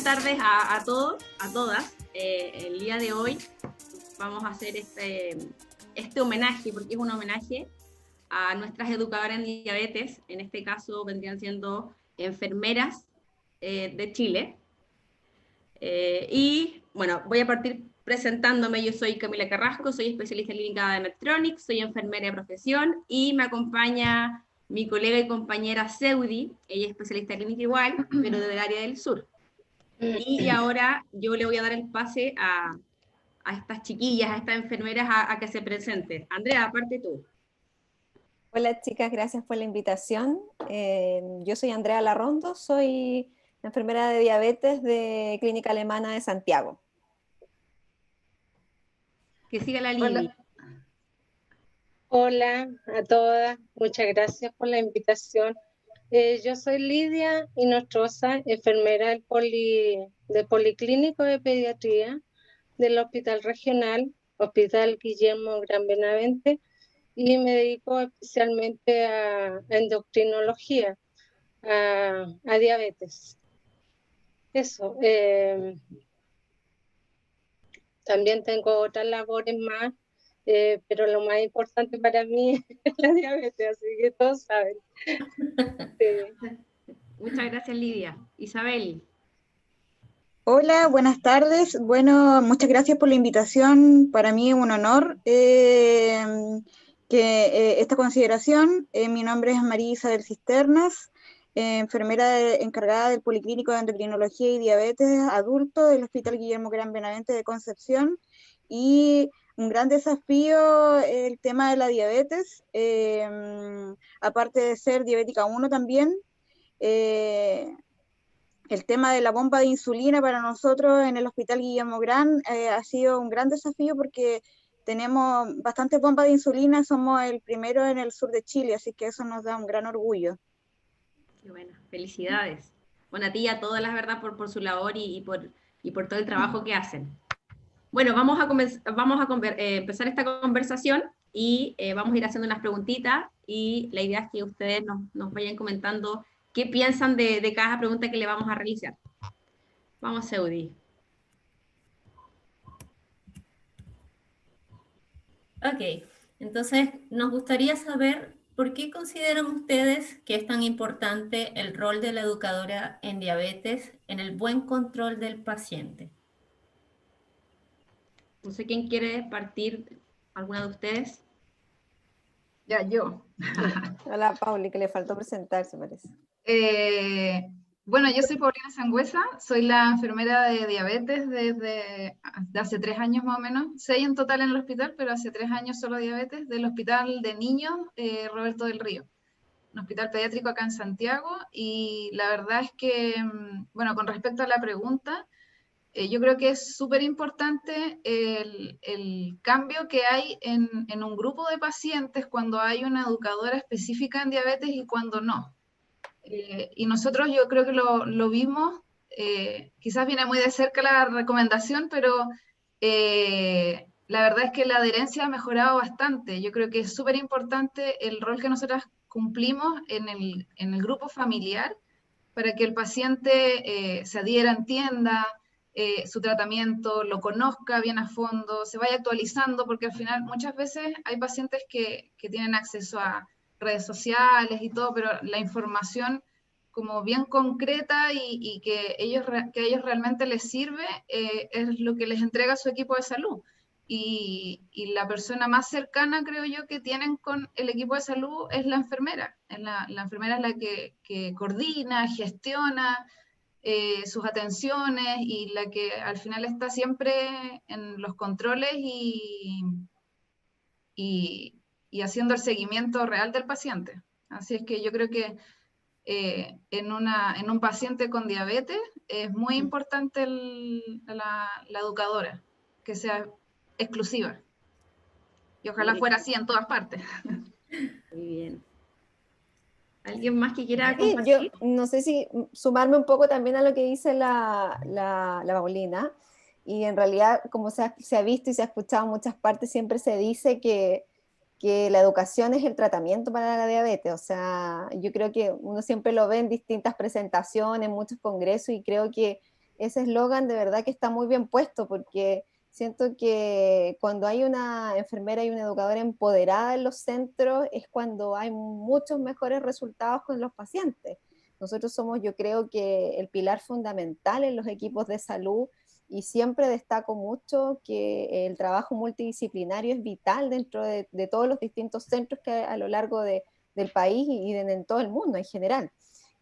tardes a todos, a todas. El día de hoy vamos a hacer este homenaje, porque es un homenaje a nuestras educadoras en diabetes. En este caso vendrían siendo enfermeras de Chile. Y bueno, voy a partir presentándome. Yo soy Camila Carrasco, soy especialista en clínica de Medtronic, soy enfermera de profesión y me acompaña mi colega y compañera Seudi. Ella es especialista en clínica igual, pero del área del sur. Y ahora yo le voy a dar el pase a estas chiquillas, a estas enfermeras, a que se presenten. Andrea, aparte tú. Hola chicas, gracias por la invitación. Yo soy Andrea Larrondo, soy enfermera de diabetes de Clínica Alemana de Santiago. Que siga la Lili. Hola. Hola a todas, muchas gracias por la invitación. Yo soy Lidia Inostroza, enfermera del Policlínico de Pediatría del Hospital Regional, Hospital Guillermo Gran Benavente, y me dedico especialmente a endocrinología, a diabetes. Eso. También tengo otras labores más, pero lo más importante para mí es la diabetes, así que todos saben. Sí. Muchas gracias, Lidia. Isabel. Hola, buenas tardes. Bueno, muchas gracias por la invitación. Para mí es un honor esta consideración. Mi nombre es María Isabel Cisternas, enfermera encargada del Policlínico de Endocrinología y Diabetes Adulto del Hospital Guillermo Gran Benavente de Concepción. Y un gran desafío el tema de la diabetes, aparte de ser diabética 1 también. El tema de la bomba de insulina para nosotros en el Hospital Guillermo Gran ha sido un gran desafío porque tenemos bastantes bombas de insulina, somos el primero en el sur de Chile, así que eso nos da un gran orgullo. Qué bueno, felicidades. Bueno, a ti y a todas, la verdad, por su labor y por todo el trabajo que hacen. Bueno, vamos a empezar esta conversación y vamos a ir haciendo unas preguntitas y la idea es que ustedes nos vayan comentando qué piensan de cada pregunta que le vamos a realizar. Vamos, Seudi. Ok, entonces nos gustaría saber por qué consideran ustedes que es tan importante el rol de la educadora en diabetes en el buen control del paciente. No sé quién quiere partir, ¿alguna de ustedes? Ya, yo. Hola Pauli, que le faltó presentarse, parece. Bueno, yo soy Paulina Sangüesa, soy la enfermera de diabetes desde hace 3 años más o menos, 6 en total en el hospital, pero hace 3 años solo diabetes, del Hospital de Niños Roberto del Río, un hospital pediátrico acá en Santiago, y la verdad es que, bueno, con respecto a la pregunta, yo creo que es súper importante el cambio que hay en un grupo de pacientes cuando hay una educadora específica en diabetes y cuando no. Y nosotros yo creo que lo vimos, quizás viene muy de cerca la recomendación, pero la verdad es que la adherencia ha mejorado bastante. Yo creo que es súper importante el rol que nosotras cumplimos en el grupo familiar para que el paciente se adhiera, entienda su tratamiento, lo conozca bien a fondo, se vaya actualizando, porque al final muchas veces hay pacientes que tienen acceso a redes sociales y todo, pero la información como bien concreta y que a ellos realmente les sirve es lo que les entrega su equipo de salud. Y la persona más cercana, creo yo, que tienen con el equipo de salud es la enfermera. La enfermera es la que coordina, gestiona sus atenciones y la que al final está siempre en los controles y haciendo el seguimiento real del paciente. Así es que yo creo que en un paciente con diabetes es muy importante la educadora, que sea exclusiva. Y ojalá fuera así en todas partes. Muy bien. ¿Alguien más que quiera Sí, compartir? yo no sé si sumarme un poco también a lo que dice la Paulina, y en realidad, como se ha visto y se ha escuchado en muchas partes, siempre se dice que la educación es el tratamiento para la diabetes. O sea, yo creo que uno siempre lo ve en distintas presentaciones, en muchos congresos, y creo que ese eslogan de verdad que está muy bien puesto, porque siento que cuando hay una enfermera y una educadora empoderada en los centros es cuando hay muchos mejores resultados con los pacientes. Nosotros somos, yo creo que el pilar fundamental en los equipos de salud, y siempre destaco mucho que el trabajo multidisciplinario es vital dentro de todos los distintos centros que hay a lo largo del país y en todo el mundo en general.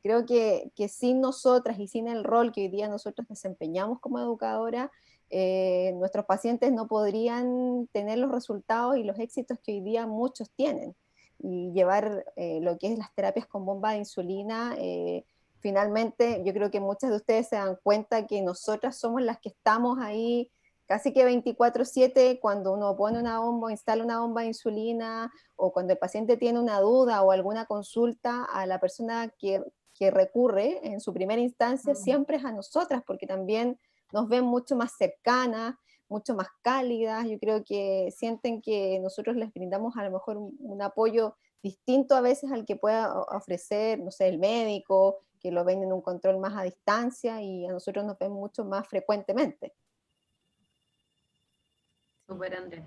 Creo que sin nosotras y sin el rol que hoy día nosotros desempeñamos como educadora, nuestros pacientes no podrían tener los resultados y los éxitos que hoy día muchos tienen. Y llevar lo que es las terapias con bomba de insulina, finalmente yo creo que muchas de ustedes se dan cuenta que nosotras somos las que estamos ahí casi que 24/7 cuando uno pone una bomba, instala una bomba de insulina, o cuando el paciente tiene una duda o alguna consulta, a la persona que recurre en su primera instancia siempre es a nosotras, porque también nos ven mucho más cercanas, mucho más cálidas. Yo creo que sienten que nosotros les brindamos a lo mejor un apoyo distinto a veces al que pueda ofrecer, no sé, el médico, que lo ven en un control más a distancia, y a nosotros nos ven mucho más frecuentemente. Súper, Andrés.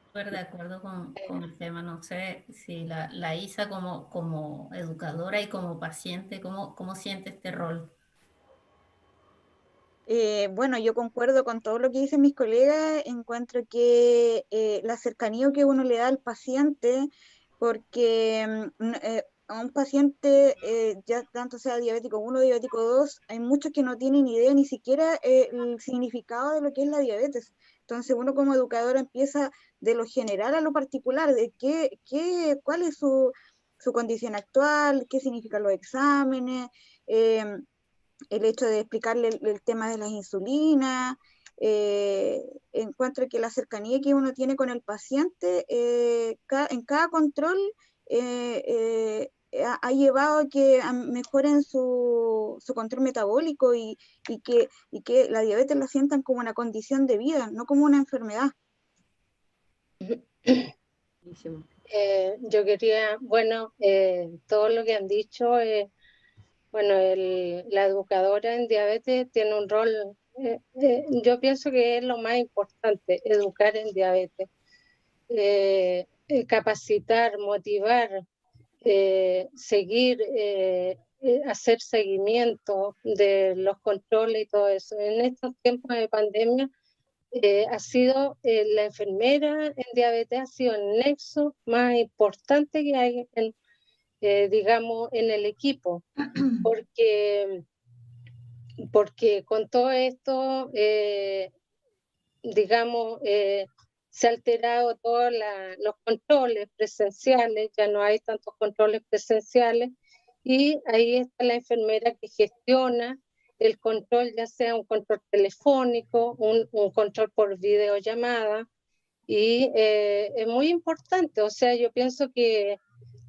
Súper de acuerdo con el tema. No sé si la Isa como educadora y como paciente, ¿cómo siente este rol? Bueno, yo concuerdo con todo lo que dicen mis colegas. Encuentro que la cercanía que uno le da al paciente, porque a un paciente, ya tanto sea diabético 1 o diabético 2, hay muchos que no tienen idea ni siquiera el significado de lo que es la diabetes. Entonces uno como educador empieza de lo general a lo particular, de cuál es su condición actual, qué significan los exámenes, el hecho de explicarle el tema de las insulinas. Encuentro que la cercanía que uno tiene con el paciente en cada control ha llevado a que mejoren su control metabólico, y que la diabetes la sientan como una condición de vida, no como una enfermedad. Yo quería, bueno, todo lo que han dicho, bueno, la educadora en diabetes tiene un rol, yo pienso que es lo más importante, educar en diabetes, capacitar, motivar, seguir, hacer seguimiento de los controles y todo eso. En estos tiempos de pandemia, ha sido la enfermera en diabetes ha sido el nexo más importante que hay digamos, en el equipo, porque con todo esto, digamos, se ha alterado todos los controles presenciales, ya no hay tantos controles presenciales, y ahí está la enfermera que gestiona el control, ya sea un control telefónico, un control por videollamada, y es muy importante. O sea, yo pienso que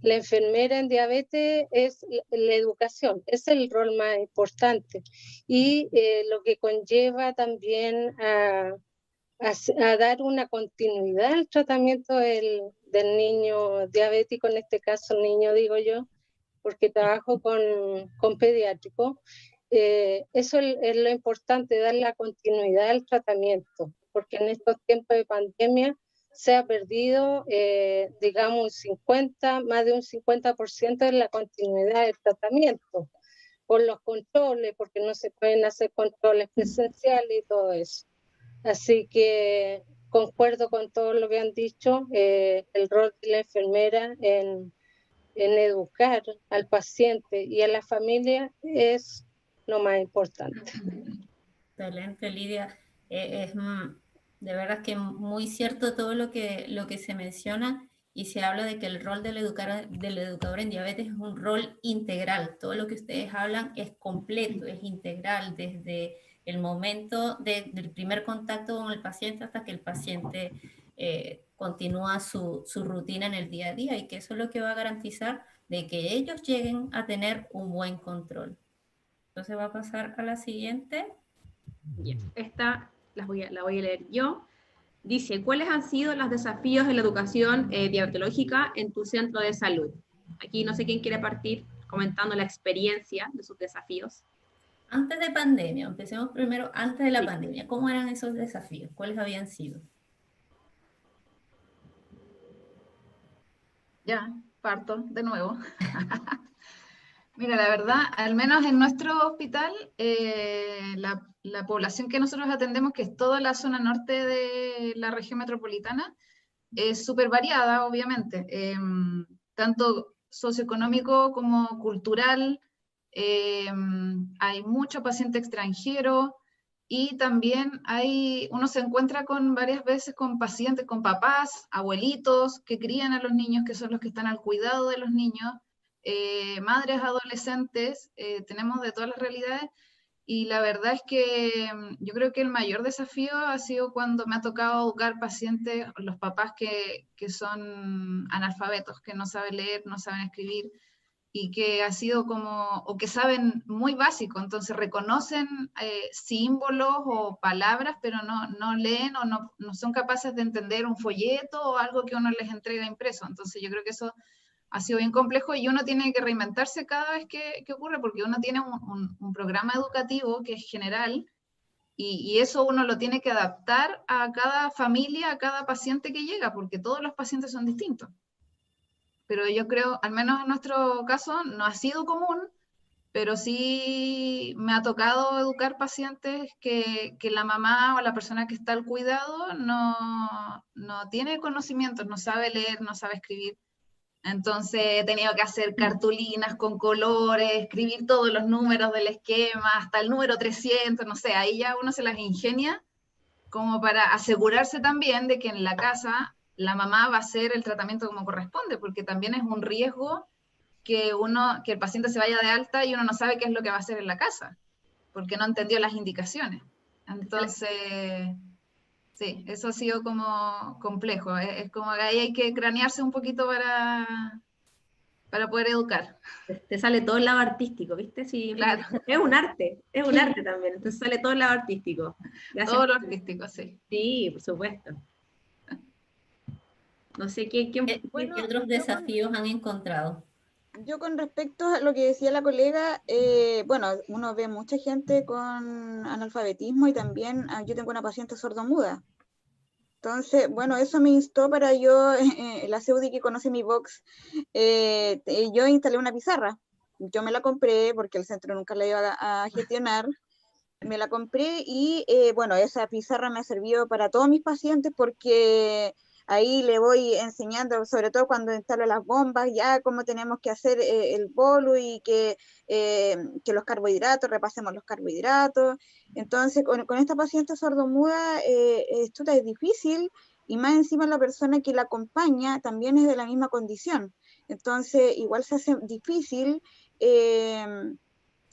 la enfermera en diabetes es la educación, es el rol más importante, y lo que conlleva también a dar una continuidad al tratamiento del niño diabético, en este caso niño digo yo, porque trabajo con pediátricos. Eso es lo importante, dar la continuidad al tratamiento, porque en estos tiempos de pandemia se ha perdido, digamos, más de un 50% de la continuidad del tratamiento, por los controles, porque no se pueden hacer controles presenciales y todo eso. Así que concuerdo con todo lo que han dicho, el rol de la enfermera en educar al paciente y a la familia es lo más importante. Excelente, Lidia. De verdad que muy cierto todo lo que se menciona, y se habla de que el rol del educador en diabetes es un rol integral. Todo lo que ustedes hablan es completo, es integral, desde el momento del primer contacto con el paciente hasta que el paciente continúa su rutina en el día a día, y que eso es lo que va a garantizar de que ellos lleguen a tener un buen control. Entonces va a pasar a la siguiente. Esta la voy a leer yo. Dice, ¿cuáles han sido los desafíos de la educación diabetológica en tu centro de salud? Aquí no sé quién quiere partir comentando la experiencia de sus desafíos. Antes de pandemia, empecemos primero antes de la Sí. pandemia. ¿Cómo eran esos desafíos? ¿Cuáles habían sido? Ya, parto de nuevo. Mira, la verdad, al menos en nuestro hospital, la población que nosotros atendemos, que es toda la zona norte de la región metropolitana, es súper variada, obviamente, tanto socioeconómico como cultural. Hay mucho paciente extranjero y también uno se encuentra con varias veces con pacientes, con papás, abuelitos que crían a los niños, que son los que están al cuidado de los niños, madres adolescentes, tenemos de todas las realidades. Y la verdad es que yo creo que el mayor desafío ha sido cuando me ha tocado educar pacientes, los papás que son analfabetos, que no saben leer, no saben escribir, y que ha sido como, o que saben muy básico, entonces reconocen símbolos o palabras, pero no leen o no son capaces de entender un folleto o algo que uno les entrega impreso. Entonces yo creo que eso ha sido bien complejo y uno tiene que reinventarse cada vez que ocurre, porque uno tiene un programa educativo que es general y eso uno lo tiene que adaptar a cada familia, a cada paciente que llega, porque todos los pacientes son distintos. Pero yo creo, al menos en nuestro caso, no ha sido común, pero sí me ha tocado educar pacientes que la mamá o la persona que está al cuidado no tiene conocimientos, no sabe leer, no sabe escribir. Entonces he tenido que hacer cartulinas con colores, escribir todos los números del esquema, hasta el número 300, no sé, ahí ya uno se las ingenia como para asegurarse también de que en la casa la mamá va a hacer el tratamiento como corresponde, porque también es un riesgo que el paciente se vaya de alta y uno no sabe qué es lo que va a hacer en la casa, porque no entendió las indicaciones. Entonces, sí, eso ha sido como complejo. Es como que ahí hay que cranearse un poquito para poder educar. Te sale todo el lado artístico, ¿viste? Sí, Claro, es un arte también, entonces sale todo el lado artístico. Gracias. todo lo artístico, sí. Sí, por supuesto. No sé qué, ¿Qué Bueno, otros desafíos han encontrado? yo con respecto a lo que decía la colega, bueno, uno ve mucha gente con analfabetismo y también yo tengo una paciente sordomuda. Entonces, bueno, eso me instó para yo, la Seudi que conoce mi box, yo instalé una pizarra. Yo me la compré porque el centro nunca la iba a gestionar. Me la compré y, bueno, esa pizarra me ha servido para todos mis pacientes porque ahí le voy enseñando, sobre todo cuando instalo las bombas, ya cómo tenemos que hacer el bolo y que los carbohidratos, repasemos los carbohidratos. Entonces, con esta paciente sordomuda, esto es difícil y más encima la persona que la acompaña también es de la misma condición. Entonces, igual se hace difícil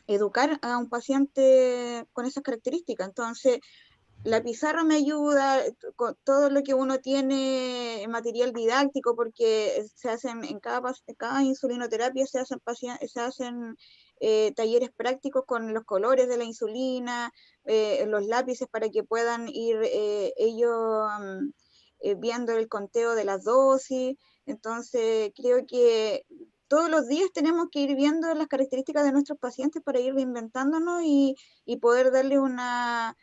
educar a un paciente con esas características. Entonces, la pizarra me ayuda con todo lo que uno tiene, material didáctico, porque se hacen en cada insulinoterapia se hacen talleres prácticos con los colores de la insulina, los lápices para que puedan ir ellos viendo el conteo de las dosis. Entonces, creo que todos los días tenemos que ir viendo las características de nuestros pacientes para ir reinventándonos y poder darle una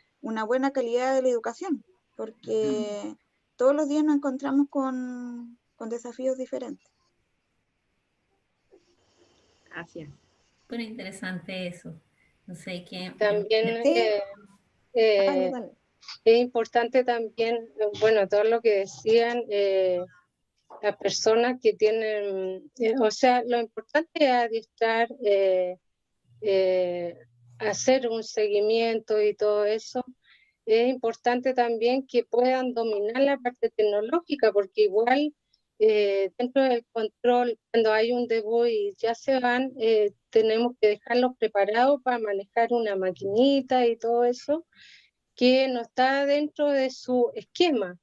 buena calidad de la educación, porque todos los días nos encontramos con desafíos diferentes. Gracias. Súper interesante eso. No sé qué. También Sí. Dale, dale. es importante también, bueno, todo lo que decían las personas que tienen, o sea, lo importante es adiestrar, hacer un seguimiento y todo eso. Es importante también que puedan dominar la parte tecnológica, porque igual dentro del control, cuando hay un debut y ya se van, tenemos que dejarlos preparados para manejar una maquinita y todo eso, que no está dentro de su esquema.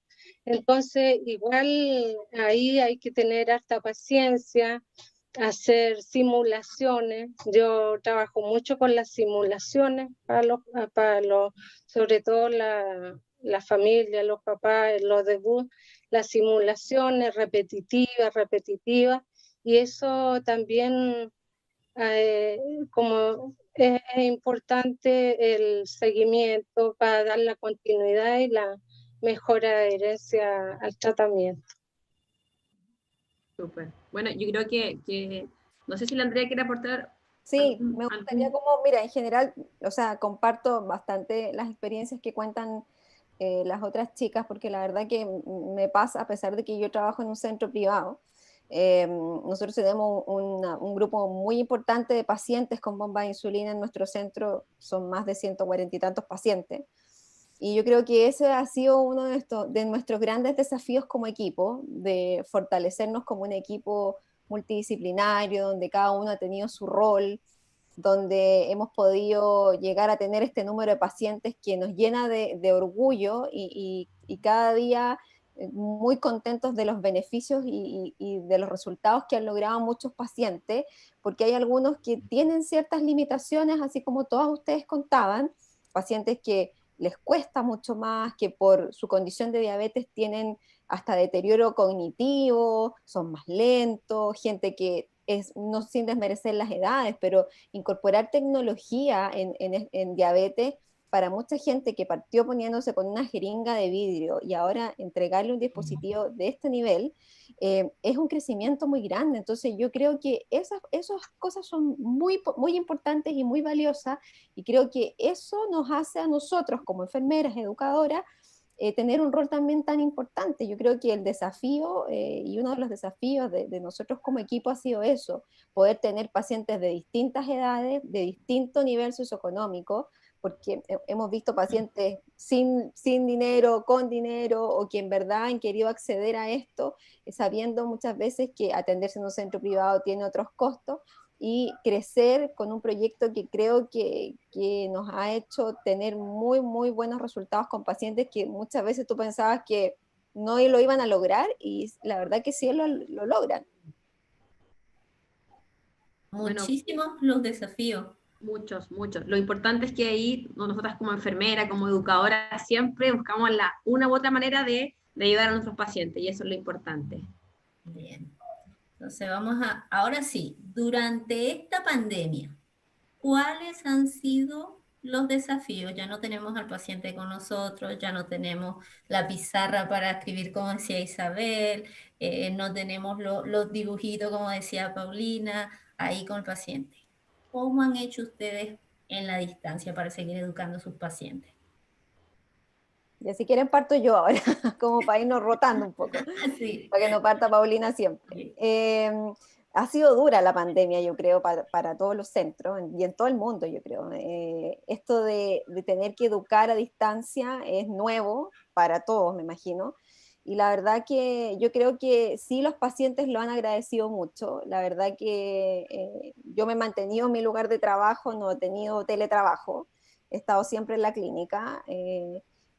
Entonces, igual ahí hay que tener harta paciencia, hacer simulaciones. Yo trabajo mucho con las simulaciones para los sobre todo la familia, los papás, los debuts, las simulaciones repetitivas, y eso también como es importante el seguimiento para dar la continuidad y la mejor adherencia al tratamiento. Súper. Bueno, yo creo no sé si la Andrea quiere aportar. Sí, me gustaría como, mira, en general, o sea, comparto bastante las experiencias que cuentan las otras chicas, porque la verdad que me pasa, a pesar de que yo trabajo en un centro privado, nosotros tenemos un grupo muy importante de pacientes con bomba de insulina en nuestro centro, son más de 140 y tantos pacientes, y yo creo que ese ha sido uno de nuestros grandes desafíos como equipo, de fortalecernos como un equipo multidisciplinario, donde cada uno ha tenido su rol, donde hemos podido llegar a tener este número de pacientes que nos llena de orgullo y cada día muy contentos de los beneficios y de los resultados que han logrado muchos pacientes, porque hay algunos que tienen ciertas limitaciones, así como todos ustedes contaban, pacientes que les cuesta mucho más, que por su condición de diabetes tienen hasta deterioro cognitivo, son más lentos, gente que es, no sin desmerecer las edades, pero incorporar tecnología en diabetes para mucha gente que partió poniéndose con una jeringa de vidrio y ahora entregarle un dispositivo de este nivel, es un crecimiento muy grande. Entonces yo creo que esas cosas son muy, muy importantes y muy valiosas, y creo que eso nos hace a nosotros como enfermeras, educadoras, tener un rol también tan importante. Yo creo que el desafío y uno de los desafíos de nosotros como equipo ha sido eso, poder tener pacientes de distintas edades, de distinto nivel socioeconómico, porque hemos visto pacientes sin dinero, con dinero, o que en verdad han querido acceder a esto, sabiendo muchas veces que atenderse en un centro privado tiene otros costos, y crecer con un proyecto que creo que nos ha hecho tener muy, muy buenos resultados con pacientes que muchas veces tú pensabas que no lo iban a lograr, y la verdad que sí lo logran. Bueno, Muchísimos los desafíos. muchos, muchos. Lo importante es que ahí nosotras como enfermera, como educadora, siempre buscamos una u otra manera de ayudar a nuestros pacientes, y eso es lo importante. Bien. Entonces ahora sí, durante esta pandemia, ¿cuáles han sido los desafíos? Ya no tenemos al paciente con nosotros, ya no tenemos la pizarra para escribir, como decía Isabel, no tenemos los dibujitos, como decía Paulina, ahí con el paciente. ¿Cómo han hecho ustedes en la distancia para seguir educando a sus pacientes? Y si quieren parto yo ahora, como para irnos rotando un poco, Sí. para que no parta Paulina siempre. Ha sido dura la pandemia, yo creo, para todos los centros y en todo el mundo, yo creo. Esto de tener que educar a distancia es nuevo para todos, me imagino. Y la verdad que yo creo que sí, los pacientes lo han agradecido mucho. La verdad que yo me he mantenido en mi lugar de trabajo, no he tenido teletrabajo, he estado siempre en la clínica.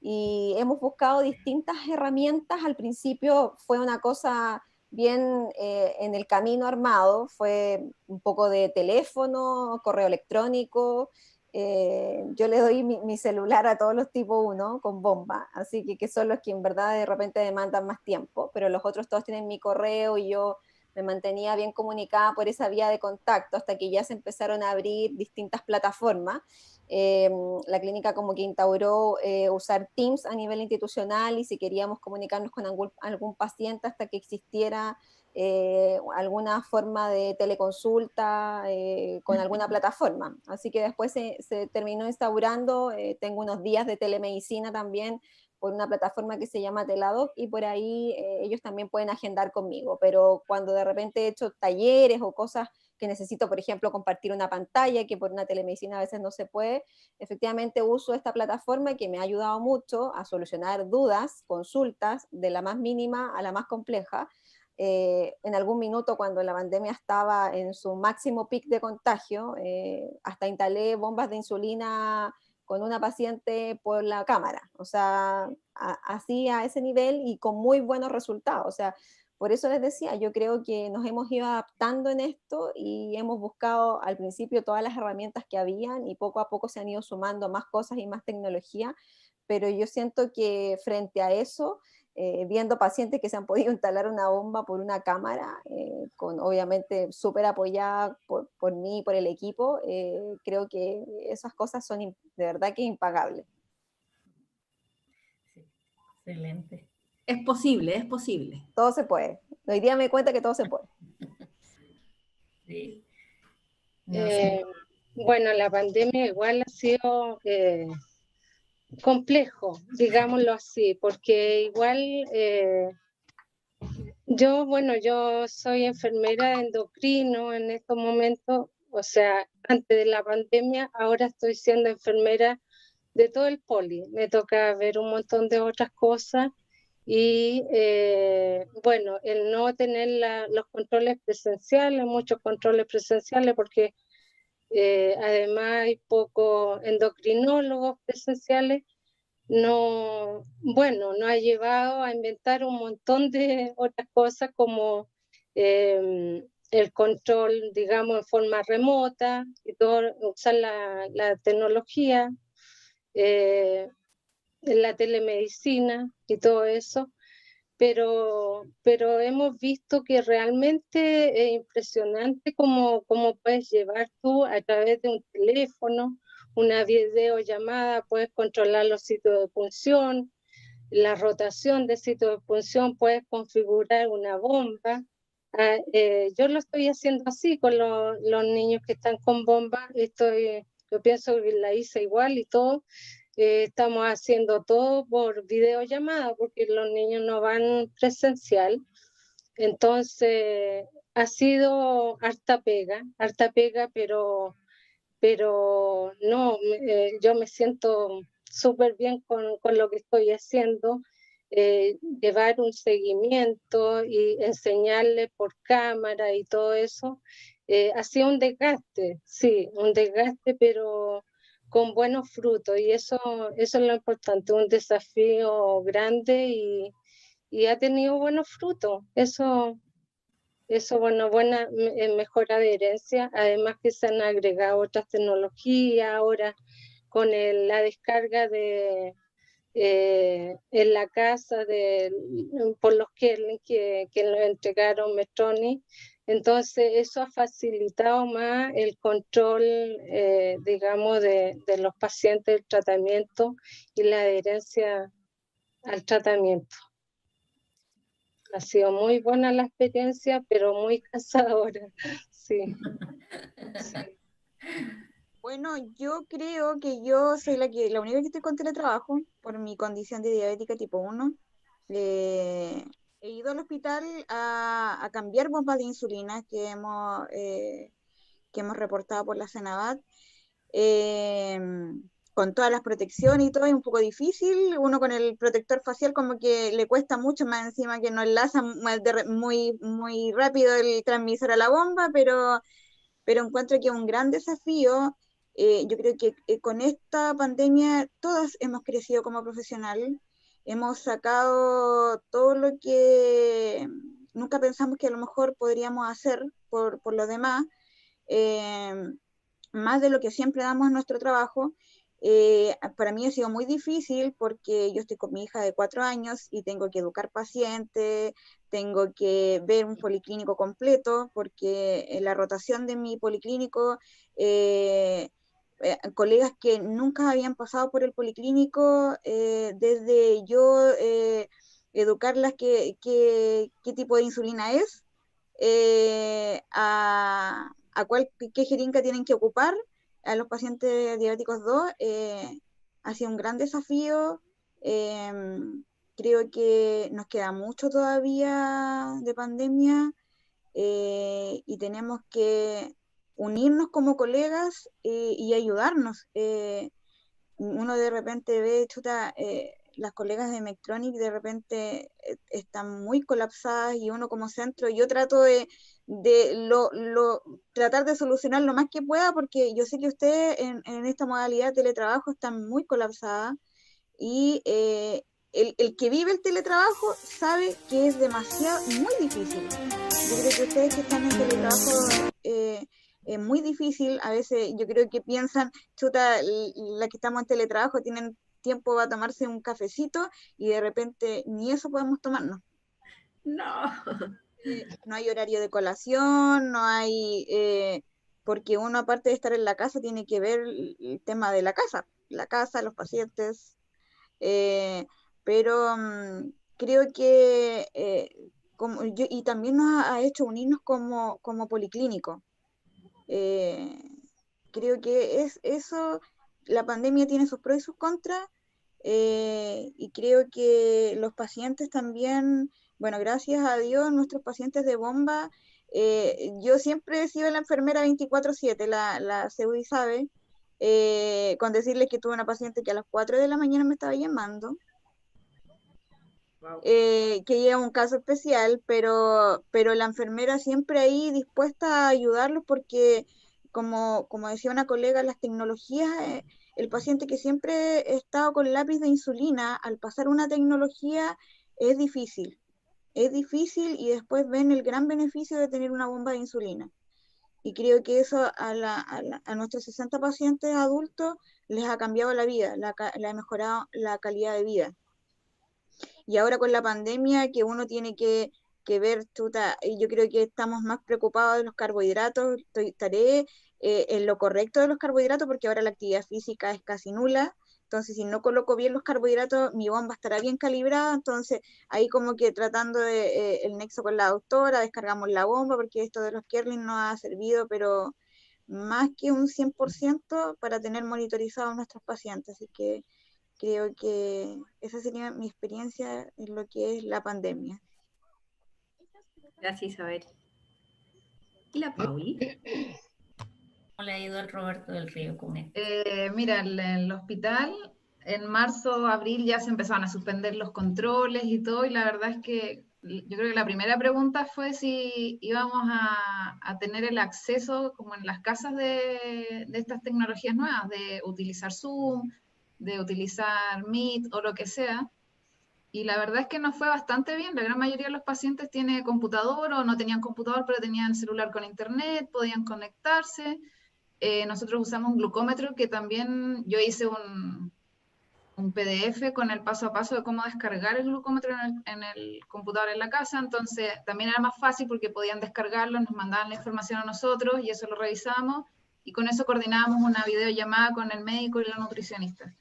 Y hemos buscado distintas herramientas. Al principio fue una cosa bien en el camino armado, fue un poco de teléfono, correo electrónico. Yo le doy mi celular a todos los tipo 1 con bomba, así que son los que en verdad de repente demandan más tiempo, pero los otros todos tienen mi correo, y yo me mantenía bien comunicada por esa vía de contacto hasta que ya se empezaron a abrir distintas plataformas. La clínica como que instauró usar Teams a nivel institucional, y si queríamos comunicarnos con algún paciente hasta que existiera alguna forma de teleconsulta con alguna plataforma. Así que después se terminó instaurando, tengo unos días de telemedicina también por una plataforma que se llama Teladoc, y por ahí ellos también pueden agendar conmigo, pero cuando de repente he hecho talleres o cosas que necesito, por ejemplo, compartir una pantalla, que por una telemedicina a veces no se puede, efectivamente uso esta plataforma, que me ha ayudado mucho a solucionar dudas, consultas, de la más mínima a la más compleja. En algún minuto, cuando la pandemia estaba en su máximo pic de contagio, hasta instalé bombas de insulina con una paciente por la cámara, o sea, así a ese nivel y con muy buenos resultados. O sea, por eso les decía, yo creo que nos hemos ido adaptando en esto y hemos buscado al principio todas las herramientas que habían, y poco a poco se han ido sumando más cosas y más tecnología, pero yo siento que frente a eso viendo pacientes que se han podido instalar una bomba por una cámara, obviamente súper apoyada por mí y por el equipo. Creo que esas cosas son de verdad que impagables. Sí, excelente. Es posible, es posible. Todo se puede. Hoy día me di cuenta que todo se puede. Sí. No, sí. Bueno, la pandemia igual ha sido complejo, digámoslo así, porque igual yo soy enfermera de endocrino en estos momentos, o sea, antes de la pandemia, ahora estoy siendo enfermera de todo el poli. Me toca ver un montón de otras cosas y bueno, el no tener los controles presenciales, muchos controles presenciales, porque además hay pocos endocrinólogos presenciales, nos ha llevado a inventar un montón de otras cosas como el control, digamos, en forma remota y todo, usar la tecnología, la telemedicina y todo eso. Pero hemos visto que realmente es impresionante cómo puedes llevar tú a través de un teléfono, una videollamada, puedes controlar los sitios de punción, la rotación de sitios de punción, puedes configurar una bomba. Yo lo estoy haciendo así con los niños que están con bomba, yo pienso que la hice igual y todo. Estamos haciendo todo por videollamada porque los niños no van presencial. Entonces, ha sido harta pega, pero no, yo me siento súper bien con lo que estoy haciendo. Llevar un seguimiento y enseñarle por cámara y todo eso, ha sido un desgaste, sí, un desgaste, pero con buenos frutos, y eso es lo importante, un desafío grande y ha tenido buenos frutos. Bueno, mejor adherencia, además que se han agregado otras tecnologías ahora con la descarga de en la casa por los que nos entregaron Medtronic. Entonces eso ha facilitado más el control, digamos, de los pacientes del tratamiento y la adherencia al tratamiento. Ha sido muy buena la experiencia, pero muy cansadora. Sí. Bueno, yo creo que yo soy la única que estoy con teletrabajo por mi condición de diabética tipo 1. He ido al hospital a cambiar bombas de insulina que hemos reportado por la Senabat. Con todas las protecciones y todo, es un poco difícil. Uno con el protector facial como que le cuesta mucho, más encima que no enlaza muy, muy rápido el transmisor a la bomba, pero encuentro que es un gran desafío. Yo creo que con esta pandemia todas hemos crecido como profesional, hemos sacado todo lo que nunca pensamos que a lo mejor podríamos hacer por los demás, más de lo que siempre damos en nuestro trabajo. Para mí ha sido muy difícil porque yo estoy con mi hija de 4 años y tengo que educar pacientes, tengo que ver un policlínico completo, porque en la rotación de mi policlínico, colegas que nunca habían pasado por el policlínico, desde yo educarlas qué tipo de insulina es, qué jeringa tienen que ocupar a los pacientes diabéticos 2, ha sido un gran desafío. Creo que nos queda mucho todavía de pandemia, y tenemos que unirnos como colegas y ayudarnos. Uno de repente ve, las colegas de Medtronic de repente están muy colapsadas y uno como centro, yo trato de tratar de solucionar lo más que pueda, porque yo sé que ustedes en esta modalidad de teletrabajo están muy colapsadas y el que vive el teletrabajo sabe que es muy difícil. Yo creo que ustedes que están en teletrabajo es muy difícil. A veces yo creo que piensan, la que estamos en teletrabajo tienen tiempo va a tomarse un cafecito y de repente ni eso podemos tomarnos. No. No hay horario de colación, no hay, porque uno aparte de estar en la casa tiene que ver el tema de la casa, los pacientes, pero creo que y también nos ha hecho unirnos como policlínico. Creo que es eso, la pandemia tiene sus pros y sus contras, y creo que los pacientes también, bueno, gracias a Dios, nuestros pacientes de bomba, yo siempre he sido la enfermera 24/7, la Seudi sabe, con decirles que tuve una paciente que a las 4 de la mañana me estaba llamando, Wow. que ya es un caso especial, pero la enfermera siempre ahí dispuesta a ayudarlos porque, como decía una colega, las tecnologías, el paciente que siempre ha estado con lápiz de insulina, al pasar una tecnología es difícil y después ven el gran beneficio de tener una bomba de insulina. Y creo que eso a nuestros 60 pacientes adultos les ha cambiado la vida, le ha mejorado la calidad de vida. Y ahora con la pandemia que uno tiene que ver, chuta, yo creo que estamos más preocupados de los carbohidratos, estaré en lo correcto de los carbohidratos porque ahora la actividad física es casi nula, entonces si no coloco bien los carbohidratos, mi bomba estará bien calibrada, entonces ahí como que tratando de el nexo con la doctora, descargamos la bomba porque esto de los Kerlin nos ha servido, pero más que un 100% para tener monitorizados a nuestros pacientes, así que creo que esa sería mi experiencia en lo que es la pandemia. Gracias, Isabel. ¿Y la Pauli? ¿Cómo le ha ido al Roberto del Río con esto? Mira, en el hospital, en marzo, abril ya se empezaron a suspender los controles y todo, y la verdad es que yo creo que la primera pregunta fue si íbamos a tener el acceso, como en las casas de estas tecnologías nuevas, de utilizar Zoom, de utilizar Meet o lo que sea. Y la verdad es que nos fue bastante bien. La gran mayoría de los pacientes tiene computador o no tenían computador, pero tenían celular con internet, podían conectarse. Nosotros usamos un glucómetro que también yo hice un PDF con el paso a paso de cómo descargar el glucómetro en el computador en la casa, entonces también era más fácil porque podían descargarlo, nos mandaban la información a nosotros y eso lo revisábamos y con eso coordinábamos una videollamada con el médico y la nutricionista.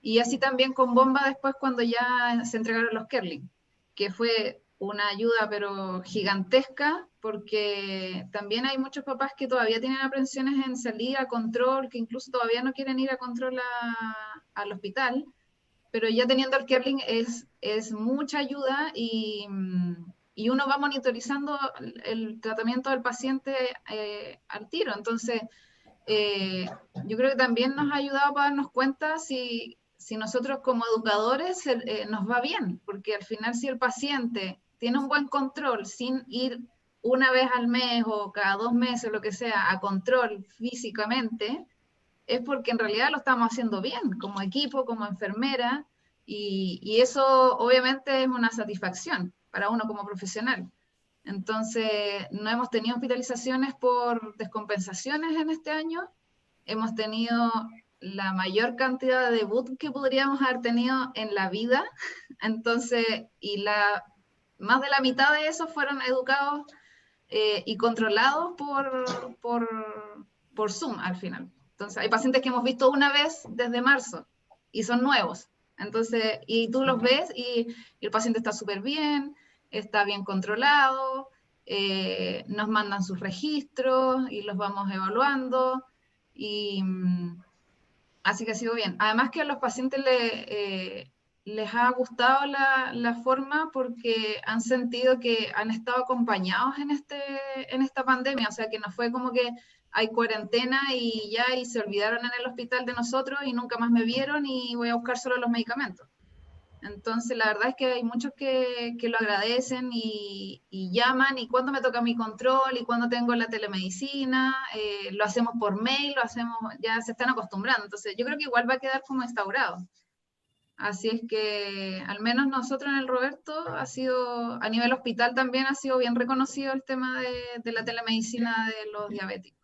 Y así también con bomba después cuando ya se entregaron los Kerlin, que fue una ayuda pero gigantesca, porque también hay muchos papás que todavía tienen aprensiones en salir a control, que incluso todavía no quieren ir a control al hospital, pero ya teniendo el Kerlin es mucha ayuda y uno va monitorizando el tratamiento del paciente al tiro. Entonces, yo creo que también nos ha ayudado para darnos cuenta si nosotros como educadores nos va bien, porque al final si el paciente tiene un buen control sin ir una vez al mes o cada 2 meses, lo que sea, a control físicamente, es porque en realidad lo estamos haciendo bien, como equipo, como enfermera, y eso obviamente es una satisfacción para uno como profesional. Entonces, no hemos tenido hospitalizaciones por descompensaciones en este año, hemos tenido la mayor cantidad de debut que podríamos haber tenido en la vida, entonces, y más de la mitad de esos fueron educados y controlados por Zoom al final. Entonces, hay pacientes que hemos visto una vez desde marzo y son nuevos. Entonces, y tú los ves y el paciente está súper bien, está bien controlado, nos mandan sus registros y los vamos evaluando. Y así que ha sido bien. Además que a los pacientes les ha gustado la forma porque han sentido que han estado acompañados en esta pandemia, o sea que no fue como que hay cuarentena y ya y se olvidaron en el hospital de nosotros y nunca más me vieron y voy a buscar solo los medicamentos. Entonces la verdad es que hay muchos que lo agradecen y llaman y cuando me toca mi control y cuando tengo la telemedicina, lo hacemos por mail, ya se están acostumbrando, entonces yo creo que igual va a quedar como instaurado. Así es que al menos nosotros en el Roberto a nivel hospital también ha sido bien reconocido el tema de la telemedicina de los diabéticos.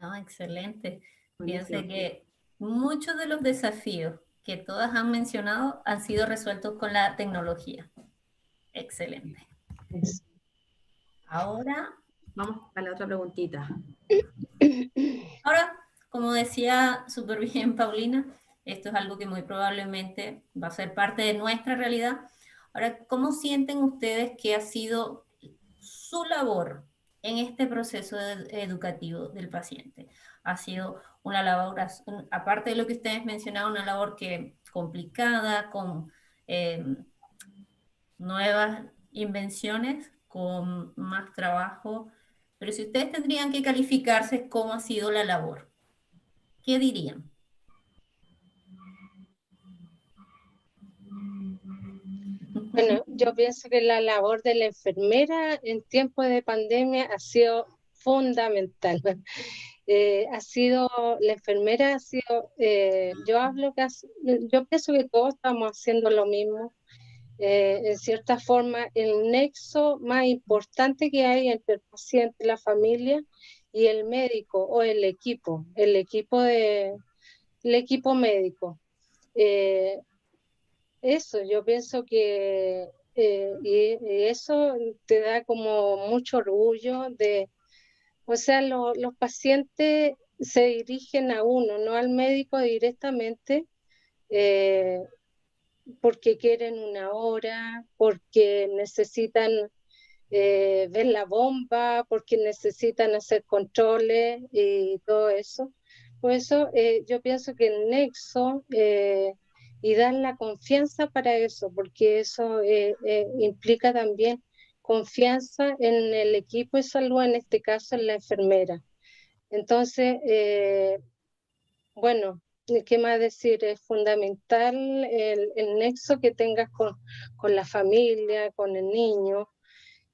No, excelente. Buenísimo. Fíjense que muchos de los desafíos que todas han mencionado han sido resueltos con la tecnología. Excelente. Ahora vamos a la otra preguntita. Ahora, como decía súper bien Paulina, esto es algo que muy probablemente va a ser parte de nuestra realidad. Ahora, ¿cómo sienten ustedes que ha sido su labor en este proceso educativo del paciente? Ha sido una labor, aparte de lo que ustedes mencionaban, una labor que complicada, con nuevas invenciones, con más trabajo, pero si ustedes tendrían que calificarse, ¿cómo ha sido la labor? ¿Qué dirían? Bueno, yo pienso que la labor de la enfermera en tiempos de pandemia ha sido fundamental. La enfermera ha sido, yo pienso que todos estamos haciendo lo mismo. En cierta forma, el nexo más importante que hay entre el paciente, la familia y el médico o el equipo médico. Eso, yo pienso que y eso te da como mucho orgullo o sea, los pacientes se dirigen a uno, no al médico directamente, eh, porque quieren una hora, porque necesitan ver la bomba, porque necesitan hacer controles y todo eso. Por eso yo pienso que el nexo y dar la confianza para eso, porque eso implica también confianza en el equipo de salud, en este caso en la enfermera. Entonces, bueno, ¿qué más decir? Es fundamental el nexo que tengas con la familia, con el niño,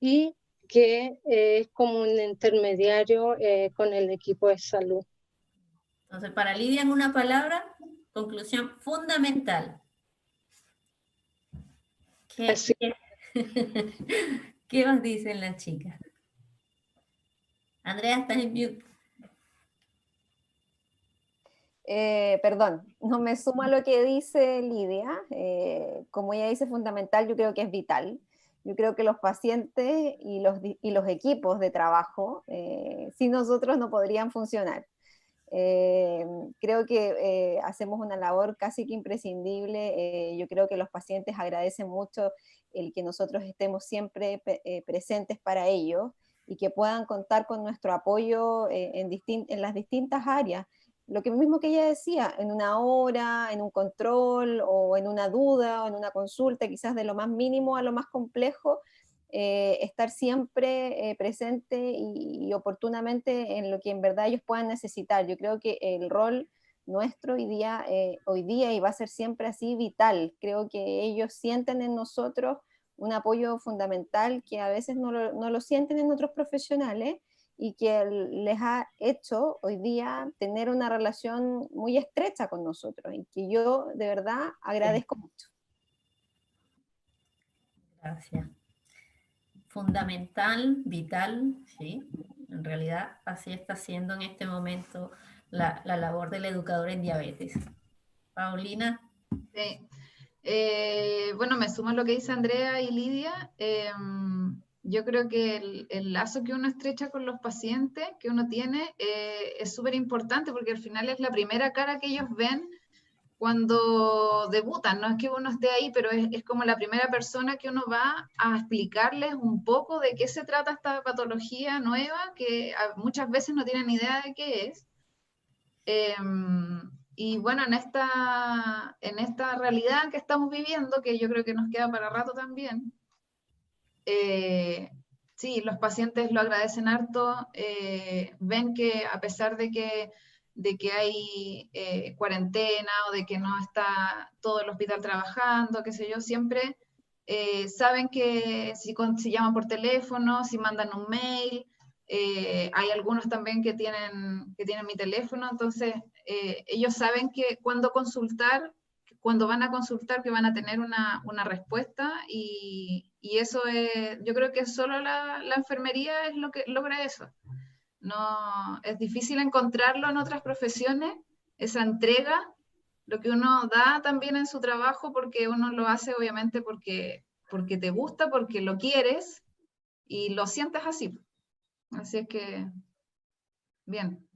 y que es como un intermediario con el equipo de salud. Entonces, para Lidia, en una palabra, conclusión fundamental. ¿Qué os dicen las chicas? Andrea, estás en mute. Perdón, no me sumo a lo que dice Lidia. Como ella dice, fundamental, yo creo que es vital. Yo creo que los pacientes y los equipos de trabajo sin nosotros no podrían funcionar. Creo que hacemos una labor casi que imprescindible. Yo creo que los pacientes agradecen mucho el que nosotros estemos siempre presentes para ellos y que puedan contar con nuestro apoyo en las distintas áreas. Lo que mismo que ella decía, en una hora, en un control o en una duda o en una consulta, quizás de lo más mínimo a lo más complejo, estar siempre presente y oportunamente en lo que en verdad ellos puedan necesitar. Yo creo que el rol nuestro hoy día y va a ser siempre así vital. Creo que ellos sienten en nosotros un apoyo fundamental que a veces no lo sienten en otros profesionales y que les ha hecho hoy día tener una relación muy estrecha con nosotros y que yo de verdad agradezco mucho. Gracias. Fundamental, vital, sí. En realidad así está siendo en este momento la labor del educador en diabetes. Paulina. Sí. Bueno, me sumo a lo que dice Andrea y Lidia. Yo creo que el lazo que uno estrecha con los pacientes que uno tiene es súper importante porque al final es la primera cara que ellos ven cuando debutan. No es que uno esté ahí, pero es como la primera persona que uno va a explicarles un poco de qué se trata esta patología nueva que muchas veces no tienen idea de qué es. Y bueno, en esta realidad que estamos viviendo, que yo creo que nos queda para rato también, sí, los pacientes lo agradecen harto, ven que a pesar de que hay cuarentena o de que no está todo el hospital trabajando, qué sé yo, siempre saben que si llaman por teléfono, si mandan un mail, hay algunos también que tienen mi teléfono, entonces ellos saben que cuando van a consultar, que van a tener una respuesta y eso yo creo que solo la enfermería es lo que logra eso. No, es difícil encontrarlo en otras profesiones, esa entrega, lo que uno da también en su trabajo, porque uno lo hace obviamente porque te gusta, porque lo quieres y lo sientes así. Así es que, bien.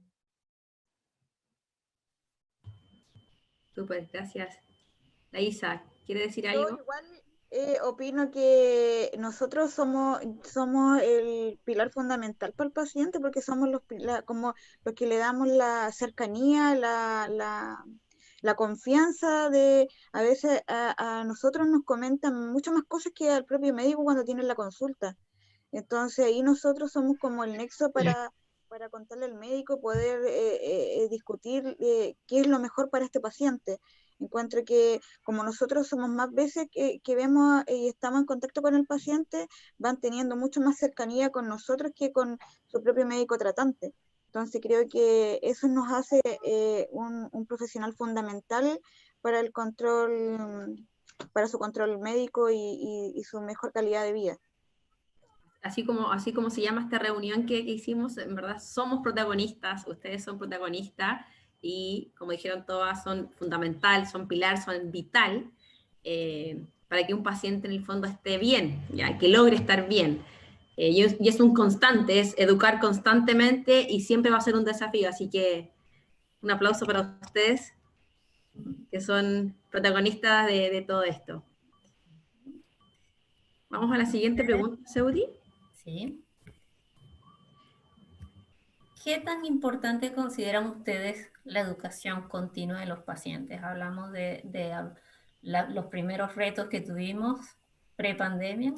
Súper, gracias. La Isa, ¿quiere decir Yo algo? igual opino que nosotros somos el pilar fundamental para el paciente porque somos como los que le damos la cercanía, la confianza de, a veces a nosotros nos comentan mucho más cosas que al propio médico cuando tienen la consulta. Entonces ahí nosotros somos como el nexo para contarle al médico, poder discutir qué es lo mejor para este paciente. Encuentro que como nosotros somos más veces que vemos y estamos en contacto con el paciente, van teniendo mucho más cercanía con nosotros que con su propio médico tratante. Entonces creo que eso nos hace un profesional fundamental para el control, para su control médico y su mejor calidad de vida. Así como se llama esta reunión que hicimos, en verdad somos protagonistas, ustedes son protagonistas y como dijeron todas, son fundamental, son pilar, son vital para que un paciente en el fondo esté bien, ¿ya? Que logre estar bien. Y es un constante, es educar constantemente y siempre va a ser un desafío, así que un aplauso para ustedes que son protagonistas de todo esto. Vamos a la siguiente pregunta, Seudi. Sí. ¿Qué tan importante consideran ustedes la educación continua de los pacientes? Hablamos de los primeros retos que tuvimos pre-pandemia,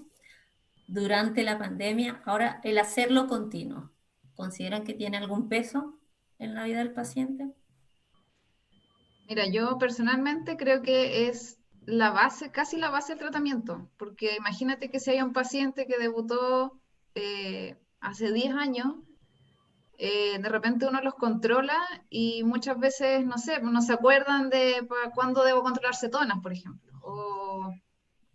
durante la pandemia, ahora el hacerlo continuo. ¿Consideran que tiene algún peso en la vida del paciente? Mira, yo personalmente creo que es la base, casi la base del tratamiento, porque imagínate que si hay un paciente que debutó hace 10 años, de repente uno los controla y muchas veces, no sé, no se acuerdan de cuándo debo controlar cetonas, por ejemplo, o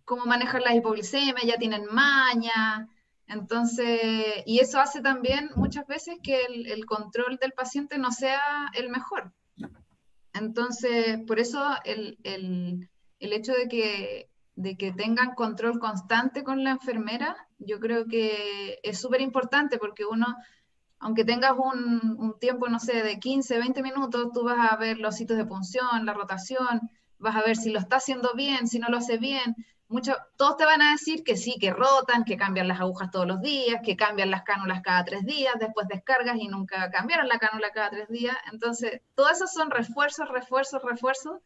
cómo manejar la hipoglicemia, ya tienen maña. Entonces, y eso hace también muchas veces que el control del paciente no sea el mejor. Entonces, por eso el hecho de que tengan control constante con la enfermera, yo creo que es súper importante porque uno, aunque tengas un tiempo, no sé, de 15, 20 minutos, tú vas a ver los sitios de punción, la rotación, vas a ver si lo está haciendo bien, si no lo hace bien. Todos te van a decir que sí, que rotan, que cambian las agujas todos los días, que cambian las cánulas cada 3 días, después descargas y nunca cambiaron la cánula cada 3 días. Entonces, todos esos son refuerzos, refuerzos, refuerzos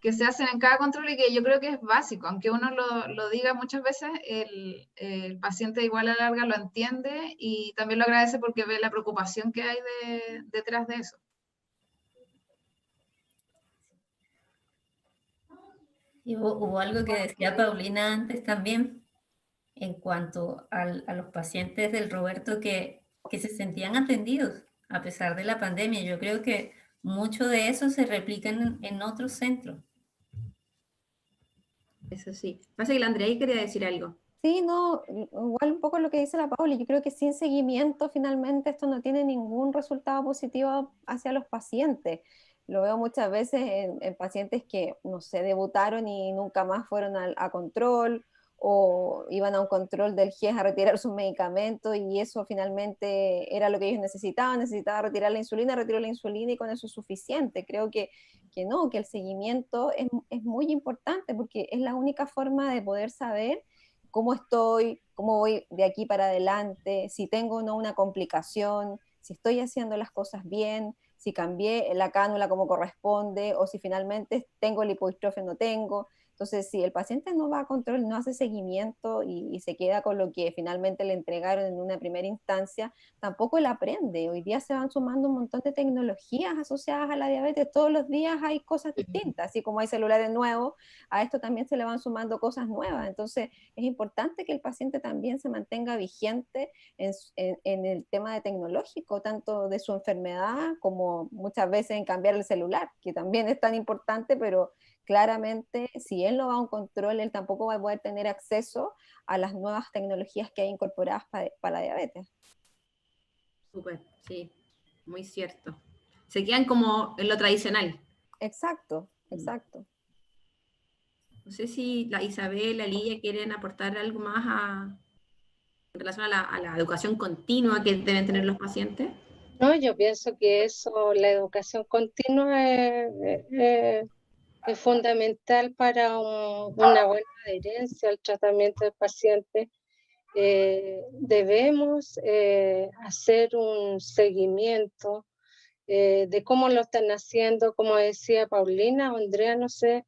que se hacen en cada control y que yo creo que es básico, aunque uno lo diga muchas veces, el paciente igual a la larga lo entiende y también lo agradece porque ve la preocupación que hay detrás de eso. Y hubo algo que decía Paulina antes también, en cuanto a los pacientes del Roberto que se sentían atendidos a pesar de la pandemia. Yo creo que mucho de eso se replica en otros centros. Eso sí. Pasa que la Andrea ahí quería decir algo. Sí, no, igual un poco lo que dice la Pauli, yo creo que sin seguimiento finalmente esto no tiene ningún resultado positivo hacia los pacientes. Lo veo muchas veces en pacientes que, no sé, debutaron y nunca más fueron a control o iban a un control del GIES a retirar sus medicamentos y eso finalmente era lo que ellos necesitaban retirar la insulina, retiró la insulina y con eso es suficiente. Creo que no, que el seguimiento es muy importante porque es la única forma de poder saber cómo estoy, cómo voy de aquí para adelante, si tengo o no una complicación, si estoy haciendo las cosas bien, si cambié la cánula como corresponde o si finalmente tengo el hipodistrofia o no tengo. Entonces, si el paciente no va a control, no hace seguimiento y se queda con lo que finalmente le entregaron en una primera instancia, tampoco él aprende. Hoy día se van sumando un montón de tecnologías asociadas a la diabetes. Todos los días hay cosas distintas, así como hay celulares nuevos, a esto también se le van sumando cosas nuevas. Entonces, es importante que el paciente también se mantenga vigente en el tema de tecnológico, tanto de su enfermedad como muchas veces en cambiar el celular, que también es tan importante, pero claramente si él no va a un control, él tampoco va a poder tener acceso a las nuevas tecnologías que hay incorporadas para la diabetes. Súper, sí, muy cierto. se quedan como en lo tradicional. Exacto, exacto. No sé si la Isabel, la Lidia quieren aportar algo más en relación a la educación continua que deben tener los pacientes. No, yo pienso que eso, la educación continua es fundamental para una buena adherencia al tratamiento del paciente. Debemos hacer un seguimiento de cómo lo están haciendo, como decía Paulina o Andrea, no sé.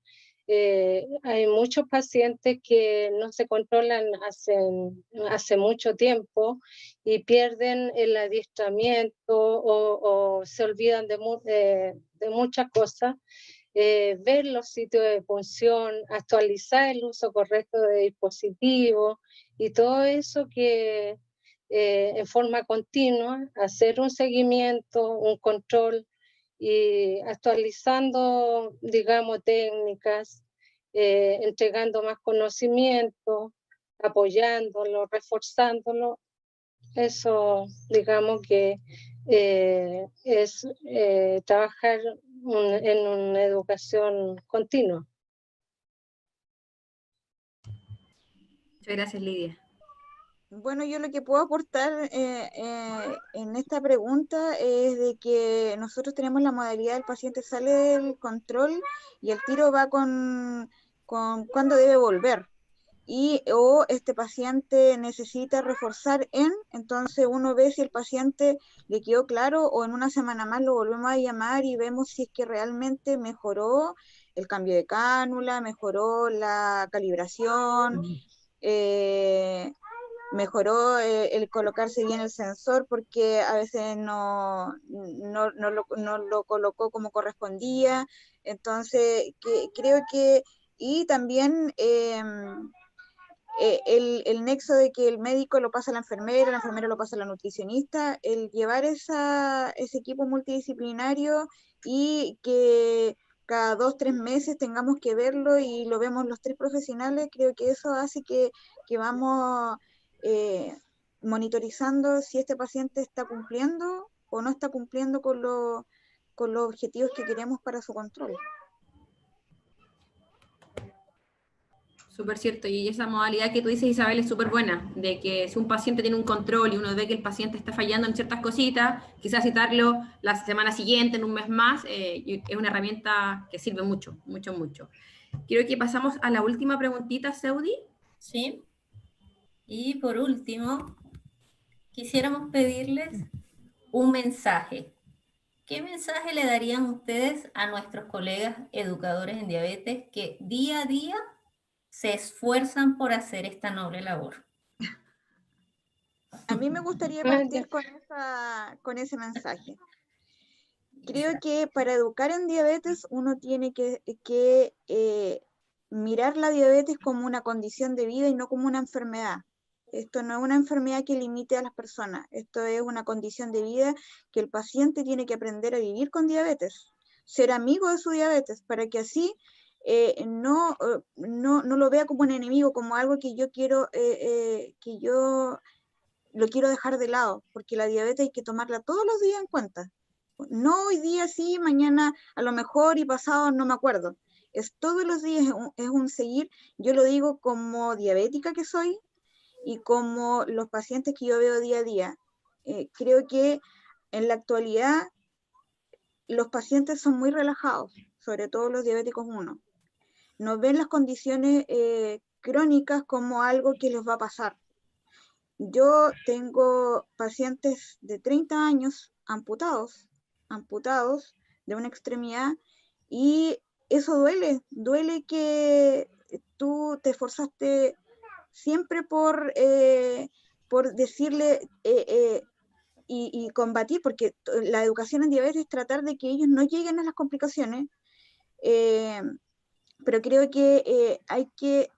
Hay muchos pacientes que no se controlan hace mucho tiempo y pierden el adiestramiento o se olvidan de muchas cosas. Ver los sitios de punción, actualizar el uso correcto de dispositivos y todo eso que en forma continua, hacer un seguimiento, un control y actualizando, digamos, técnicas, entregando más conocimiento, apoyándolo, reforzándolo. Eso, digamos que es trabajar en una educación continua. Muchas gracias, Lidia. Bueno, yo lo que puedo aportar en esta pregunta es de que nosotros tenemos la modalidad del paciente sale del control y el tiro va con cuándo debe volver. O este paciente necesita reforzar entonces uno ve si el paciente le quedó claro o en una semana más lo volvemos a llamar y vemos si es que realmente mejoró el cambio de cánula, mejoró la calibración, mejoró el colocarse bien el sensor porque a veces no lo colocó como correspondía. Entonces, creo que, y también el nexo de que el médico lo pasa a la enfermera lo pasa a la nutricionista, el llevar ese equipo multidisciplinario y que cada 2, 3 meses tengamos que verlo y lo vemos los 3 profesionales, creo que eso hace que vamos monitorizando si este paciente está cumpliendo o no está cumpliendo con los objetivos que queremos para su control. Súper cierto, y esa modalidad que tú dices, Isabel, es súper buena, de que si un paciente tiene un control y uno ve que el paciente está fallando en ciertas cositas, quizás citarlo la semana siguiente, en un mes más, es una herramienta que sirve mucho, mucho, mucho. Quiero que pasamos a la última preguntita, Seudi. Sí. Y por último, quisiéramos pedirles un mensaje. ¿Qué mensaje le darían ustedes a nuestros colegas educadores en diabetes que día a día se esfuerzan por hacer esta noble labor? A mí me gustaría partir con ese mensaje. Creo que para educar en diabetes uno tiene que mirar la diabetes como una condición de vida y no como una enfermedad. Esto no es una enfermedad que limite a las personas, esto es una condición de vida que el paciente tiene que aprender a vivir con diabetes, ser amigo de su diabetes, para que así no lo vea como un enemigo, como algo que yo quiero, que yo lo quiero dejar de lado, porque la diabetes hay que tomarla todos los días en cuenta. No hoy día sí, mañana a lo mejor y pasado no me acuerdo. Es todos los días, es un seguir. Yo lo digo como diabética que soy y como los pacientes que yo veo día a día. Creo que en la actualidad los pacientes son muy relajados, sobre todo los diabéticos 1. No ven las condiciones crónicas como algo que les va a pasar. Yo tengo pacientes de 30 años amputados de una extremidad y eso duele que tú te esforzaste siempre por decirle y combatir, porque la educación en diabetes es tratar de que ellos no lleguen a las complicaciones, pero creo que hay que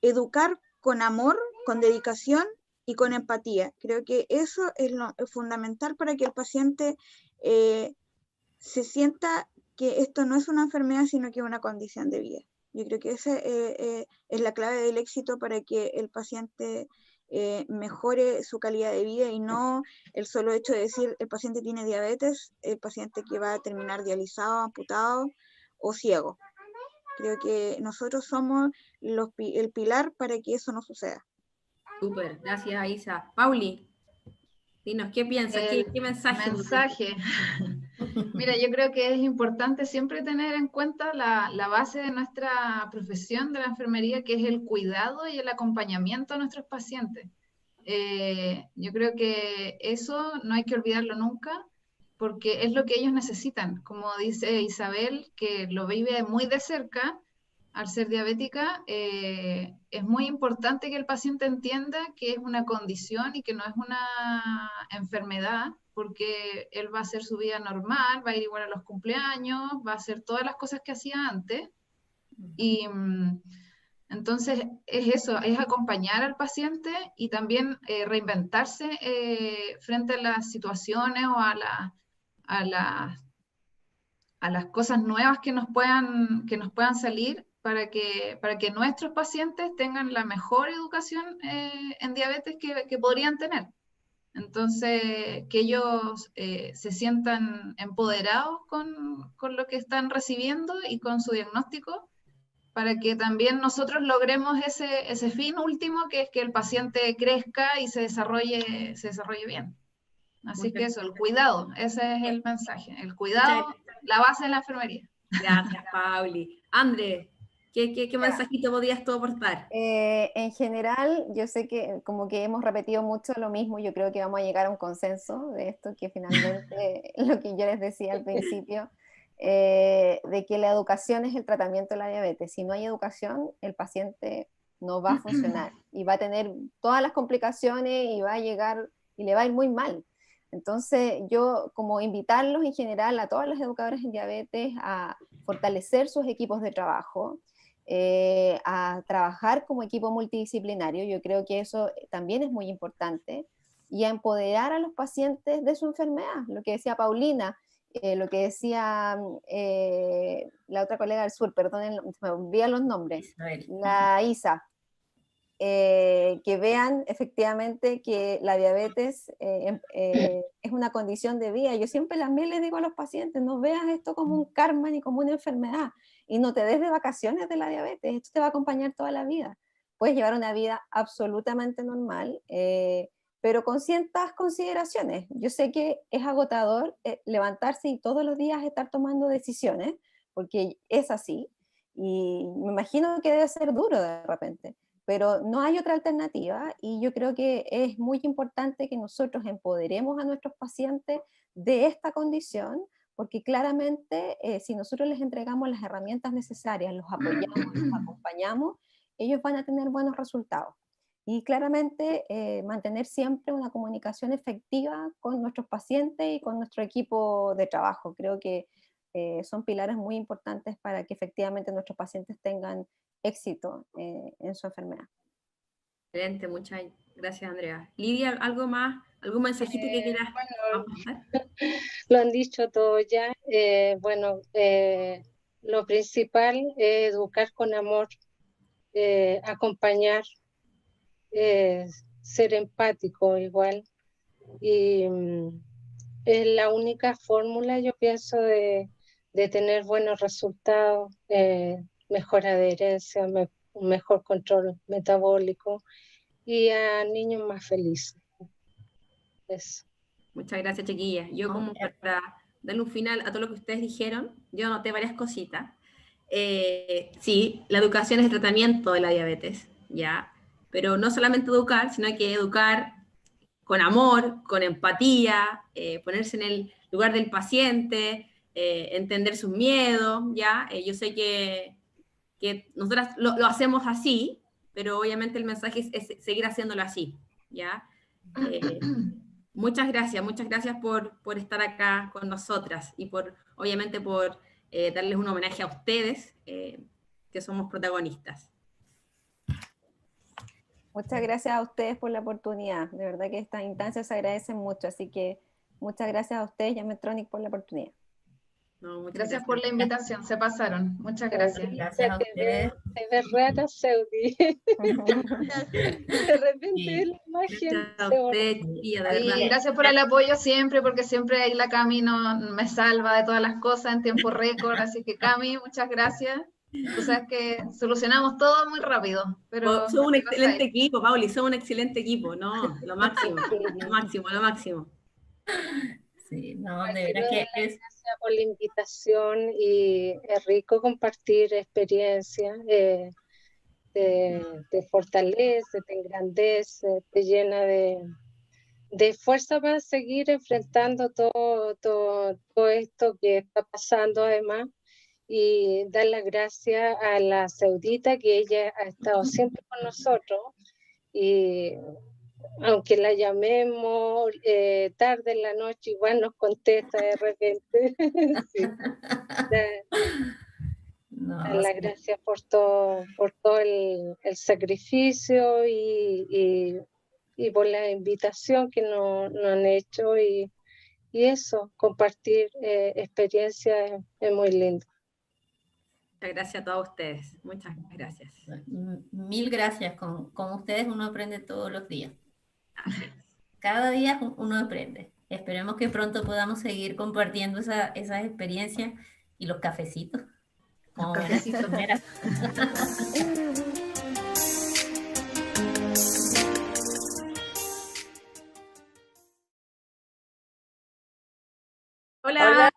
educar con amor, con dedicación y con empatía. Creo que eso es fundamental para que el paciente se sienta que esto no es una enfermedad, sino que es una condición de vida. Yo creo que esa es la clave del éxito para que el paciente mejore su calidad de vida y no el solo hecho de decir el paciente tiene diabetes, el paciente que va a terminar dializado, amputado o ciego. Creo que nosotros somos el pilar para que eso no suceda. Súper, gracias Isa. Pauli, dinos, ¿qué piensas? ¿Qué mensaje? Mensaje. Mira, yo creo que es importante siempre tener en cuenta la base de nuestra profesión de la enfermería, que es el cuidado y el acompañamiento a nuestros pacientes. Yo creo que eso no hay que olvidarlo nunca, porque es lo que ellos necesitan. Como dice Isabel, que lo vive muy de cerca, al ser diabética, es muy importante que el paciente entienda que es una condición y que no es una enfermedad, porque él va a hacer su vida normal, va a ir igual a los cumpleaños, va a hacer todas las cosas que hacía antes. Y entonces es eso, es acompañar al paciente y también reinventarse frente a las situaciones o a las cosas nuevas que nos puedan salir para que nuestros pacientes tengan la mejor educación en diabetes que podrían tener. Entonces, que ellos se sientan empoderados con lo que están recibiendo y con su diagnóstico, para que también nosotros logremos ese fin último, que es que el paciente crezca y se desarrolle bien. Así que eso, el cuidado, ese es el mensaje. El cuidado, la base de la enfermería. Gracias, Pauli. André, ¿qué mensajito podías tú aportar? En general, yo sé que como que hemos repetido mucho lo mismo, yo creo que vamos a llegar a un consenso de esto, que finalmente lo que yo les decía al principio, de que la educación es el tratamiento de la diabetes. Si no hay educación, el paciente no va a funcionar y va a tener todas las complicaciones y va a llegar y le va a ir muy mal. Entonces, yo como invitarlos en general a todos los educadores en diabetes a fortalecer sus equipos de trabajo, a trabajar como equipo multidisciplinario, yo creo que eso también es muy importante, y a empoderar a los pacientes de su enfermedad, lo que decía Paulina, lo que decía la otra colega del sur, perdonen, me olvidan los nombres, la Isa, que vean efectivamente que la diabetes es una condición de vida. Yo siempre también les digo a los pacientes, no veas esto como un karma ni como una enfermedad, y no te des de vacaciones de la diabetes, esto te va a acompañar toda la vida. Puedes llevar una vida absolutamente normal, pero con ciertas consideraciones. Yo sé que es agotador levantarse y todos los días estar tomando decisiones, porque es así, y me imagino que debe ser duro de repente, pero no hay otra alternativa, y yo creo que es muy importante que nosotros empoderemos a nuestros pacientes de esta condición, porque claramente si nosotros les entregamos las herramientas necesarias, los apoyamos, los acompañamos, ellos van a tener buenos resultados. Y claramente mantener siempre una comunicación efectiva con nuestros pacientes y con nuestro equipo de trabajo. Creo que son pilares muy importantes para que efectivamente nuestros pacientes tengan éxito en su enfermedad. Excelente, muchas gracias, Andrea. Lidia, ¿algo más? ¿Algún mensajito que quieras aportar? Lo han dicho todo ya. Lo principal es educar con amor, acompañar, ser empático igual. Y es la única fórmula, yo pienso, de tener buenos resultados, mejor adherencia, un mejor control metabólico y a niños más felices. Eso. Muchas gracias, chiquillas. Yo como para darle un final a todo lo que ustedes dijeron, yo anoté varias cositas. Sí, la educación es el tratamiento de la diabetes, ¿ya? Pero no solamente educar, sino que educar con amor, con empatía, ponerse en el lugar del paciente, entender sus miedos, ¿ya? Yo sé que nosotras lo hacemos así, pero obviamente el mensaje es seguir haciéndolo así, ¿ya? Muchas gracias por estar acá con nosotras y obviamente por darles un homenaje a ustedes, que somos protagonistas. Muchas gracias a ustedes por la oportunidad. De verdad que estas instancias se agradecen mucho, así que muchas gracias a ustedes y a Medtronic por la oportunidad. No, muchas Gracias por la invitación, se pasaron. Muchas gracias. Gracias a ustedes. Te ves rara, Seudi. De repente Sí. la imagen Gracias a se borra. usted, chiquilla, de verdad. Y gracias por el apoyo siempre, porque siempre ahí la Cami me salva de todas las cosas en tiempo récord. Así que Cami, muchas gracias. Tú sabes que solucionamos todo muy rápido, pero Son un aquí vas excelente ahí. equipo, Pauli, son un excelente equipo, ¿no? Lo máximo, lo máximo, lo máximo. Sí, no, Al de tiro veras de que la es, gracia por la invitación y es rico compartir experiencias, te fortalece, te engrandece, te llena de fuerza para seguir enfrentando todo esto que está pasando además y dar las gracias a la Saudita que ella ha estado siempre con nosotros y aunque la llamemos tarde en la noche, igual nos contesta de repente. Sí. no, Dar las sí, gracias por todo el sacrificio y por la invitación que nos han hecho y eso, compartir experiencias es muy lindo. Muchas gracias a todos ustedes, muchas gracias. mil gracias. Con ustedes uno aprende todos los días. Cada día uno aprende. Esperemos que pronto podamos seguir compartiendo esas experiencias y los cafecitos. Como buenas Cafecitos. enfermeras. Hola. Hola,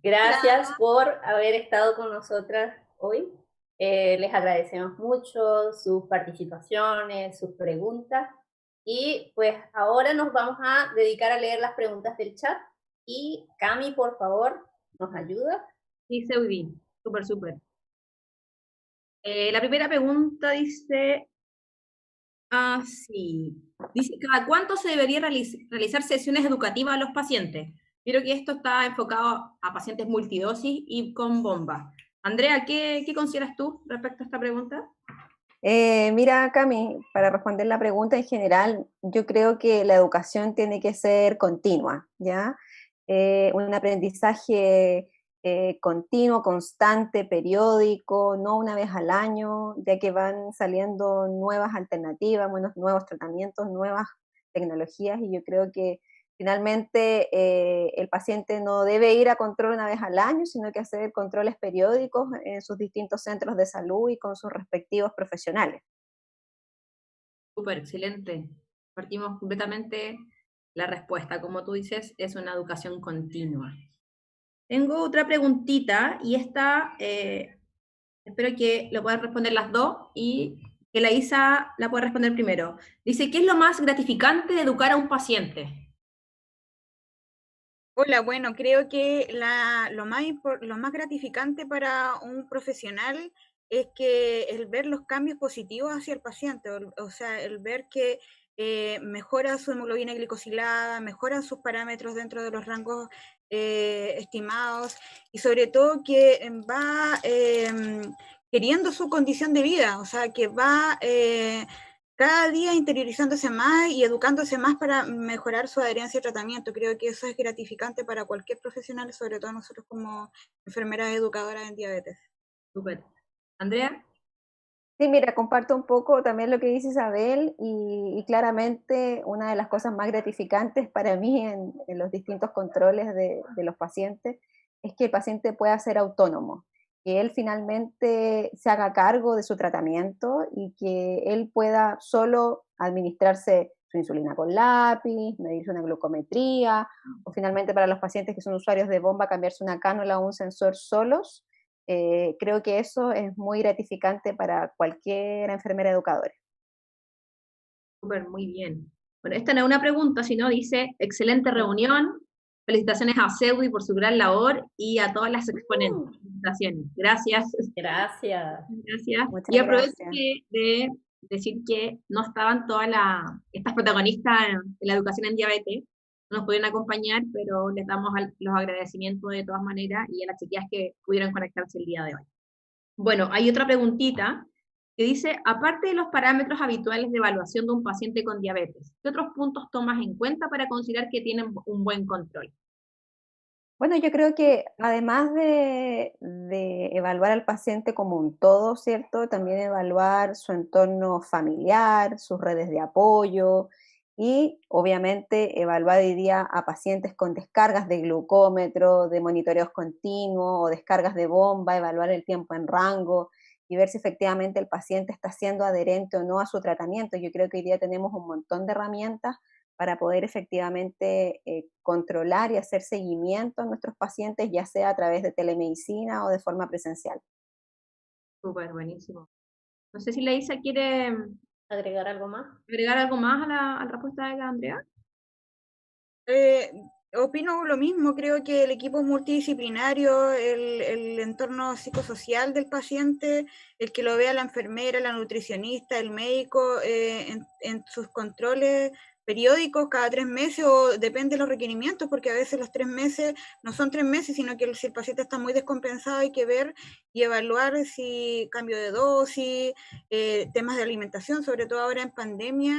gracias por haber estado con nosotras hoy. Les agradecemos mucho sus participaciones, sus preguntas. Y pues ahora nos vamos a dedicar a leer las preguntas del chat. Y Cami, por favor, ¿nos ayuda? Sí, Seudi, súper, súper. La primera pregunta dice, sí, dice, ¿cada cuánto se debería realizar sesiones educativas a los pacientes? Creo que esto está enfocado a pacientes multidosis y con bomba. Andrea, ¿qué consideras tú respecto a esta pregunta? Mira, Cami, para responder la pregunta en general, yo creo que la educación tiene que ser continua, ¿ya? Un aprendizaje continuo, constante, periódico, no una vez al año, ya que van saliendo nuevas alternativas, nuevos tratamientos, nuevas tecnologías, y yo creo que finalmente el paciente no debe ir a control una vez al año, sino que hacer controles periódicos en sus distintos centros de salud y con sus respectivos profesionales. Súper, excelente. Partimos completamente la respuesta. Como tú dices, es una educación continua. Tengo otra preguntita y esta espero que lo puedan responder las dos y que la Isa la pueda responder primero. Dice, ¿qué es lo más gratificante de educar a un paciente? Hola, bueno, creo que lo más gratificante para un profesional es que el ver los cambios positivos hacia el paciente, o sea, el ver que mejora su hemoglobina glicosilada, mejora sus parámetros dentro de los rangos estimados y sobre todo que va queriendo su condición de vida, o sea, que va cada día interiorizándose más y educándose más para mejorar su adherencia al tratamiento. Creo que eso es gratificante para cualquier profesional, sobre todo nosotros como enfermeras educadoras en diabetes. Súper. Andrea. Sí, mira, comparto un poco también lo que dice Isabel y claramente una de las cosas más gratificantes para mí en los distintos controles de los pacientes es que el paciente pueda ser autónomo, que él finalmente se haga cargo de su tratamiento y que él pueda solo administrarse su insulina con lápiz, medirse una glucometría, o finalmente para los pacientes que son usuarios de bomba, cambiarse una cánula o un sensor solos. Creo que eso es muy gratificante para cualquier enfermera educadora. Súper, muy bien. Bueno, esta no es una pregunta, sino dice, excelente reunión, felicitaciones a Seudi por su gran labor y a todas las exponentes. Felicitaciones. Gracias. Gracias. Gracias. Muchas Y aprovecho gracias. de decir que no estaban todas estas protagonistas de la educación en diabetes, no nos pudieron acompañar, pero les damos los agradecimientos de todas maneras y a las chiquillas que pudieron conectarse el día de hoy. Bueno, hay otra preguntita que dice, aparte de los parámetros habituales de evaluación de un paciente con diabetes, ¿qué otros puntos tomas en cuenta para considerar que tienen un buen control? Bueno, yo creo que además de evaluar al paciente como un todo, ¿cierto? También evaluar su entorno familiar, sus redes de apoyo y obviamente evaluar hoy día a pacientes con descargas de glucómetro, de monitoreos continuos o descargas de bomba, evaluar el tiempo en rango y ver si efectivamente el paciente está siendo adherente o no a su tratamiento. Yo creo que hoy día tenemos un montón de herramientas para poder efectivamente controlar y hacer seguimiento a nuestros pacientes, ya sea a través de telemedicina o de forma presencial. Súper, buenísimo. No sé si la Isa quiere ¿Agregar algo más? agregar algo más a la respuesta de la Andrea. Opino lo mismo, creo que el equipo multidisciplinario, el entorno psicosocial del paciente, el que lo vea la enfermera, la nutricionista, el médico, en sus controles periódicos cada 3 meses o depende de los requerimientos, porque a veces los 3 meses no son 3 meses, sino que si el paciente está muy descompensado hay que ver y evaluar si cambio de dosis, temas de alimentación, sobre todo ahora en pandemia.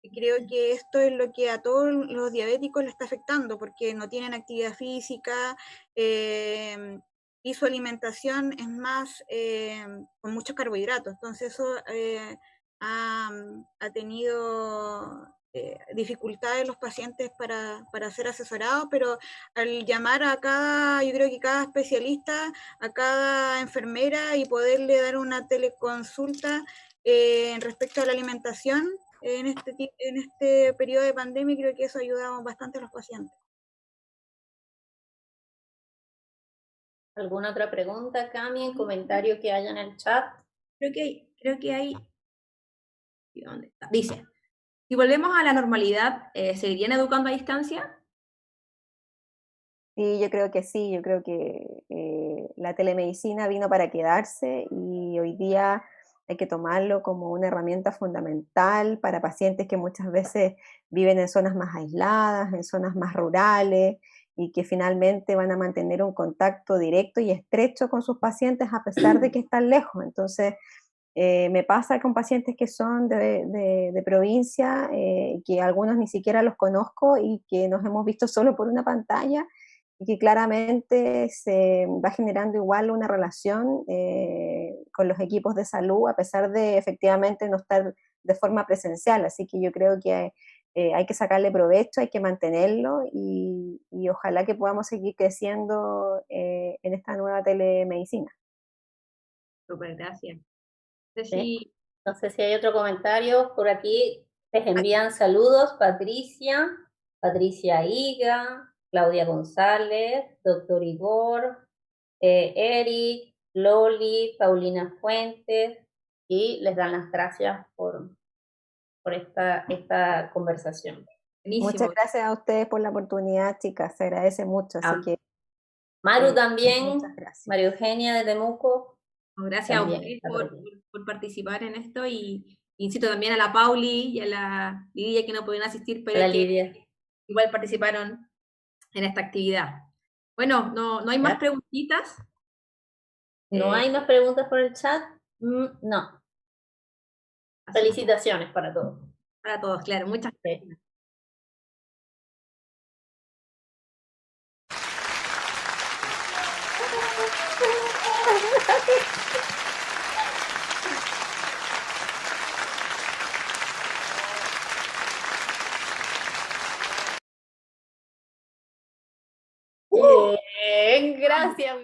Y creo que esto es lo que a todos los diabéticos les está afectando, porque no tienen actividad física y su alimentación es más con muchos carbohidratos. Entonces eso ha tenido dificultades los pacientes para ser asesorados, pero al llamar a cada, yo creo que cada especialista, a cada enfermera y poderle dar una teleconsulta respecto a la alimentación, en este periodo de pandemia, creo que eso ha ayudado bastante a los pacientes. ¿Alguna otra pregunta, Cami, en comentario que haya en el chat? Creo que hay... ¿Dónde está? Dice, si volvemos a la normalidad, ¿seguirían educando a distancia? Sí, yo creo que sí, yo creo que la telemedicina vino para quedarse y hoy día hay que tomarlo como una herramienta fundamental para pacientes que muchas veces viven en zonas más aisladas, en zonas más rurales y que finalmente van a mantener un contacto directo y estrecho con sus pacientes a pesar de que están lejos. Entonces, me pasa con pacientes que son de provincia, que algunos ni siquiera los conozco y que nos hemos visto solo por una pantalla y que claramente se va generando igual una relación con los equipos de salud, a pesar de efectivamente no estar de forma presencial. Así que yo creo que hay que sacarle provecho, hay que mantenerlo y ojalá que podamos seguir creciendo en esta nueva telemedicina. Súper, gracias. No sé Sí. si... No sé si hay otro comentario. Por aquí les envían saludos Patricia Higa, Claudia González, doctor Igor, Eric, Loli, Paulina Fuentes, y les dan las gracias por esta conversación. Buenísimo. Muchas gracias a ustedes por la oportunidad, chicas, se agradece mucho, así que... Maru también, muchas gracias. María Eugenia de Temuco. Gracias a ustedes por participar en esto y insisto también a la Pauli y a la Lidia que no pudieron asistir, pero que Lidia igual participaron en esta actividad. Bueno, no hay más preguntitas. ¿No hay más preguntas por el chat? No. Felicitaciones para todos. Para todos, claro. Muchas gracias. Bien, gracias.